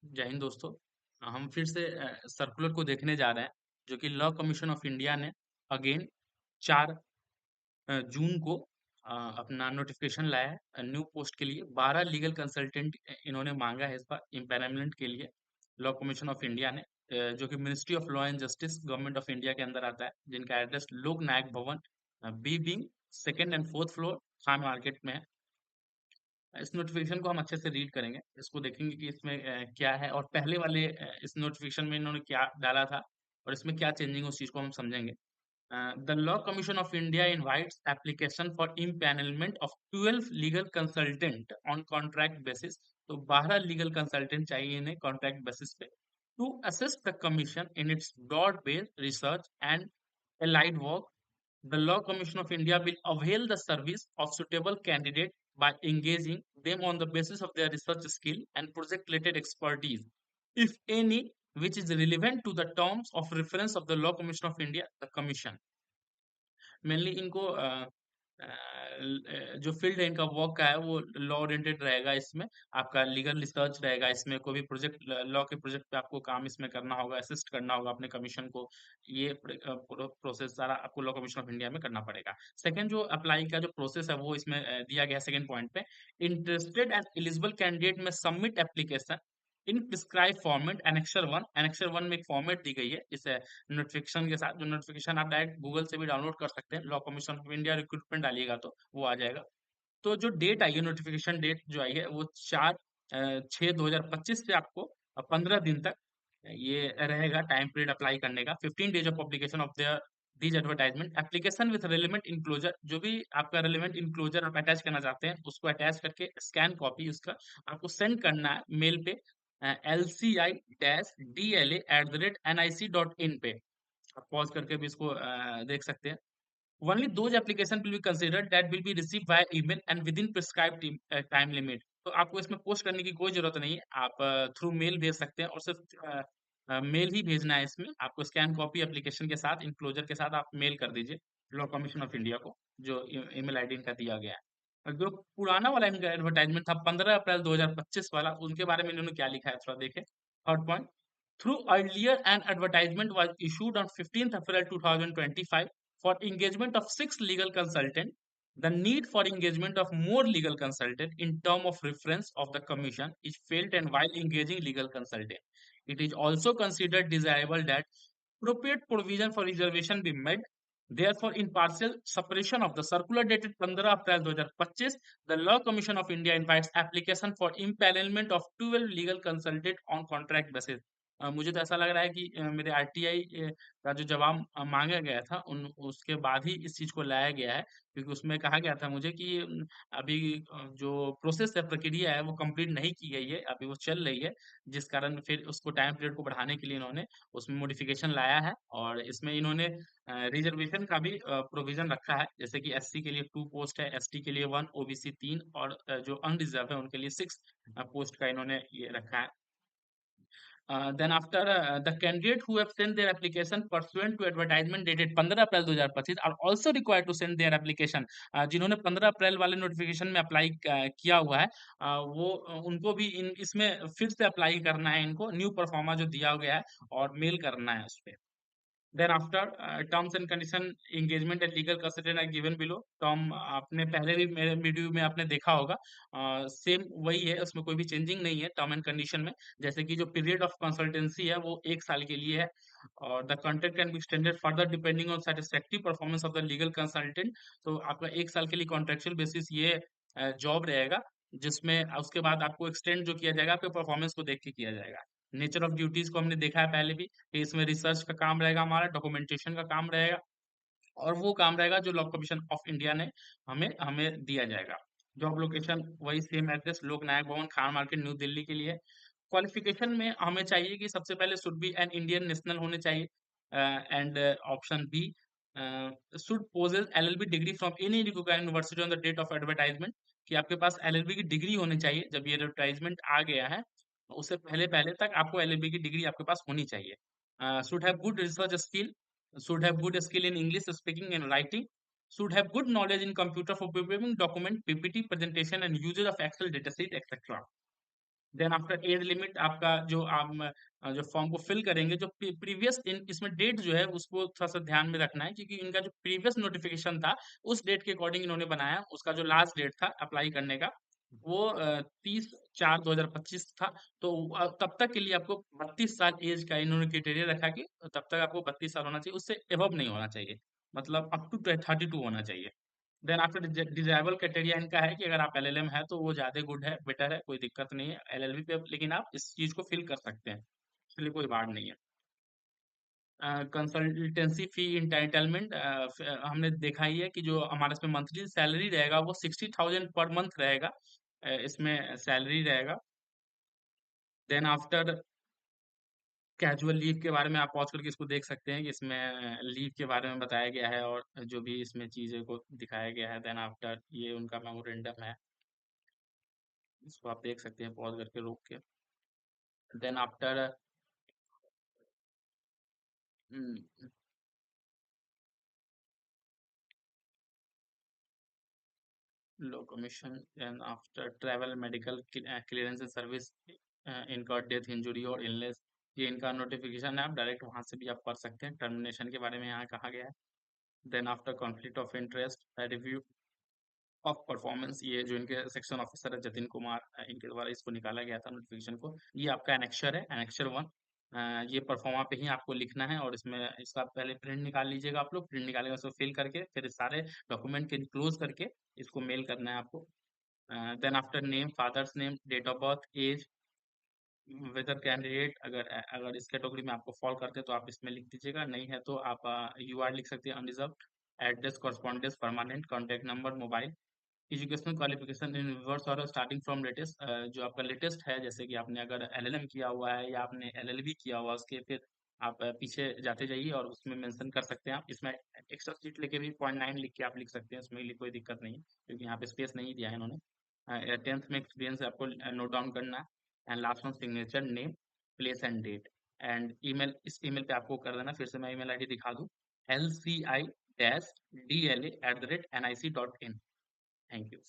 जय हिंद दोस्तों। हम फिर से सर्कुलर को देखने जा रहे हैं जो कि लॉ कमीशन ऑफ इंडिया ने अगेन 4 जून को अपना नोटिफिकेशन लाया है न्यू पोस्ट के लिए 12 लीगल कंसल्टेंट इन्होंने मांगा है इस बार इम्पेनलमेंट के लिए लॉ कमीशन ऑफ इंडिया ने जो कि ministry of law and justice government of India के अंदर आता है जिनका address Lok Nayak Bhavan B wing second and fourth floor Khan Market में है। इस नोटिफिकेशन को हम अच्छे से रीड करेंगे, इसको देखेंगे कि इसमें क्या है और पहले वाले इस नोटिफिकेशन में इन्होंने क्या डाला था और इसमें क्या चेंजिंग उस चीज़ को हम समझेंगे। The law commission of India invites application for empanelment of 12 legal consultant on contract basis. तो 12 लीगल कंसल्टेंट चाहिए इन्हें कॉन्ट्रैक्ट बेसिस पे to assist the commission in its broad based research and allied work. The Law Commission of India will avail the service of suitable candidate by engaging them on the basis of their research skill and project-related expertise, if any, which is relevant to the terms of reference of the Law Commission of India, the Commission. Mainly इनको जो field है इनका work का है वो law oriented रहेगा। इसमें आपका लीगल रिसर्च रहेगा, इसमें कोई भी प्रोजेक्ट लॉ के प्रोजेक्ट पे आपको काम इसमें करना होगा, असिस्ट करना होगा अपने कमीशन को। ये प्रोसेस सारा आपको लॉ कमीशन ऑफ इंडिया में करना पड़ेगा। सेकंड जो अप्लाई का जो प्रोसेस है वो इसमें दिया गया है सेकंड पॉइंट पे। इंटरेस्टेड एंड एलिजिबल कैंडिडेट में submit application in prescribe format annexure one में एक फॉर्मेट दी गई है इस नोटिफिकेशन के साथ। जो नोटिफिकेशन आप डायरेक्ट गूगल से भी डाउनलोड कर सकते हैं, law commission of India recruitment डालिएगा तो वो आ जाएगा। तो जो डेट आई है, नोटिफिकेशन डेट जो आई है वो 4/6/2025 से आपको 15 दिन तक ये रहेगा टाइम पीरियड अप्लाई करने का। 15 days of publication of their these advertisement application with relevant enclosure. जो भी आपका रिलेवेंट इनक्लोजर आप अटैच करना चाहते हैं उसको अटैच करके स्कैन कॉपी उसका आपको सेंड करना है मेल पे LCI-DLA@nic.in पे। आप पॉज करके भी इसको देख सकते हैं। Only those application will be considered that will be received via email and within prescribed time limit। तो आपको इसमें पोस्ट करने की कोई जरूरत नहीं है, आप थ्रू मेल भेज सकते हैं और सिर्फ मेल ही भेजना है। इसमें आपको स्कैन कॉपी एप्लीकेशन के साथ इंक्लोजर के साथ आप मेल कर दीजिए लॉ कमीशन ऑफ इंडिया को, जो ईमेल आईडी इनका दिया गया है। और जो पुराना वाला इनका एडवर्टाइजमेंट था 15 अप्रैल 2025 वाला, उनके बारे में इन्होंने क्या लिखा है थोड़ा देखें। Third point, through earlier an advertisement was issued on 15th April 2025 for engagement of 6 legal consultants. The need for engagement of more legal consultant in term of reference of the commission is felt, and while engaging legal consultant, it is also considered desirable that appropriate provision for reservation be made. Therefore, in partial separation of the circular dated 15 April 2025, the Law Commission of India invites application for impanelment of 12 legal consultant on contract basis। मुझे तो ऐसा लग रहा है कि मेरे RTI का जो जवाब मांगा गया था उन उसके बाद ही इस चीज को लाया गया है, क्योंकि उसमें कहा गया था मुझे कि अभी जो प्रोसेस है, प्रक्रिया है, वो कंप्लीट नहीं की गई है, अभी वो चल रही है। जिस कारण फिर उसको टाइम पीरियड को बढ़ाने के लिए इन्होंने उसमें मॉडिफिकेशन लाया है और इसमें इन्होंने रिजर्वेशन का भी प्रोविजन रखा है। जैसे कि एससी के लिए 2 पोस्ट है, एसटी के लिए 1, ओबीसी 3 और जो अनरिजर्व है उनके लिए 6 पोस्ट का इन्होंने ये रखा है। Then after the candidate who have sent their application pursuant to advertisement dated 15 April 2025 are also required to send their application। जिन्होंने 15 अप्रैल वाले नोटिफिकेशन में अप्लाई किया हुआ है, वो उनको भी इन इसमें फिर से अप्लाई करना है, इनको न्यू परफॉर्मा जो दिया गया है और मेल करना है उस पे। Then after terms and condition engagement and legal consultant are given below. Term आपने पहले भी मेरे वीडियो में आपने देखा होगा, सेम वही है, उसमें कोई भी चेंजिंग नहीं है टर्म एंड कंडीशन में। जैसे कि जो पीरियड ऑफ कंसल्टेंसी है वो 1 साल के लिए है और the contract can be extended further depending on satisfactory performance of the legal consultant. तो आपका 1 साल के लिए कॉन्ट्रेक्चुअल बेसिस ये जॉब रहेगा, जिसमें उसके बाद आपको एक्सटेंड जो किया जाएगा आपके परफॉर्मेंस को देख के किया जाएगा। नेचर ऑफ ड्यूटीज को हमने देखा है पहले भी कि इसमें रिसर्च का काम रहेगा, हमारा डॉक्यूमेंटेशन का काम रहेगा और वो काम रहेगा जो लॉ कमीशन ऑफ इंडिया ने हमें हमें दिया जाएगा। जॉब लोकेशन वही सेम एड्रेस लोक नायक भवन खान मार्केट न्यू दिल्ली के लिए। क्वालिफिकेशन में हमें चाहिए कि सबसे पहले should be an Indian national होने चाहिए। And option B, should possess LLB degree from any recognised university on the date of advertisement. कि आपके पास एलएलबी की डिग्री होनी चाहिए जब ये एडवर्टाइजमेंट आ गया है, उससे पहले पहले तक आपको एलएलबी की डिग्री आपके पास होनी चाहिए। Should have good research skill, should have good skill in English speaking and writing, should have good knowledge in computer for preparing document, PPT, presentation, and usage of Excel, datasheet, etc. Then after age limit आपका जो जो form को fill करेंगे, जो previous इसमें date जो है उसको थोड़ा सा ध्यान में रखना है, क्योंकि इनका जो प्रीवियस नोटिफिकेशन था उस डेट के अकॉर्डिंग इन्होंने बनाया। उसका जो लास्ट डेट था अप्लाई करने का वो 30/4/2025 था। तो तब तक के लिए आपको 32 साल एज का इन्होंने क्राइटेरिया रखा कि तब तक आपको 32 साल होना चाहिए, उससे एबव नहीं होना चाहिए, मतलब अप टू 32 होना चाहिए। देन आफ्टर डिजायबल क्राइटेरिया इनका है कि अगर आप एलएलएम है तो वो ज्यादा गुड है, बेटर है, कोई दिक्कत नहीं है एलएलबी पे, लेकिन आप इस चीज को फिल कर सकते हैं, इसलिए कोई बात नहीं है। कंसल्टेंसी फी इंटाइटलमेंट हमने देखा ही है कि जो हमारे इसमें मंथली सैलरी रहेगा वो 60,000 पर मंथ रहेगा, इसमें सैलरी रहेगा। देन आफ्टर कैजुअल लीव के बारे में आप पॉज करके इसको देख सकते हैं कि इसमें लीव के बारे में बताया गया है और जो भी इसमें चीज़ें को दिखाया गया है। देन आफ्टर ये उनका मेमोरेंडम है, इसको आप देख सकते हैं पॉज करके रोक के। Then after law commission, then after travel medical clearance and service, इनका डेथ इंजरी और इलनेस, ये इनका नोटिफिकेशन है, आप डायरेक्ट वहां से भी आप पढ़ सकते हैं। टर्मिनेशन के बारे में यहाँ कहा गया है। Then after conflict of interest review of performance, ये जो इनके सेक्शन ऑफिसर है जतिन कुमार, इनके द्वारा इसको निकाला गया था नोटिफिकेशन को। ये आपका एनेक्शर है, एनेक्शर 1। ये परफॉर्मा पे ही आपको लिखना है और इसमें इसका पहले प्रिंट निकाल लीजिएगा आप लोग, प्रिंट निकालेंगे उसको फिल करके फिर सारे डॉक्यूमेंट के इनक्लोज करके इसको मेल करना है आपको। Then after name, father's name, date of birth, age, whether candidate, अगर अगर इस कैटेगरी में आपको फॉल करते हैं तो आप इसमें लिख दीजिएगा, नहीं है तो आप यू आर लिख सकते हैं, unreserve. Address, correspondence, permanent contact number, mobile. Educational qualification in reverse और स्टार्टिंग फ्रॉम लेटेस्ट, जो आपका लेटेस्ट है, जैसे कि आपने अगर एलएलएम किया हुआ है या आपने एलएलबी किया हुआ है, उसके फिर आप पीछे जाते जाइए और उसमें मेंशन कर सकते हैं। आप इसमें एक्स्ट्रा शीट लेके भी 0.9 लिख के आप लिख सकते हैं, उसमें कोई दिक्कत नहीं है, क्योंकि यहाँ पे स्पेस नहीं दिया है इन्होंने। 10th में एक्सपीरियंस आपको नोट डाउन करना है। And last one signature, name, place and date. And email, इस ईमेल पे आपको कर देना, फिर से मैं ईमेल आईडी दिखा दूँ, LCI-DLA@nic.in। Thank you.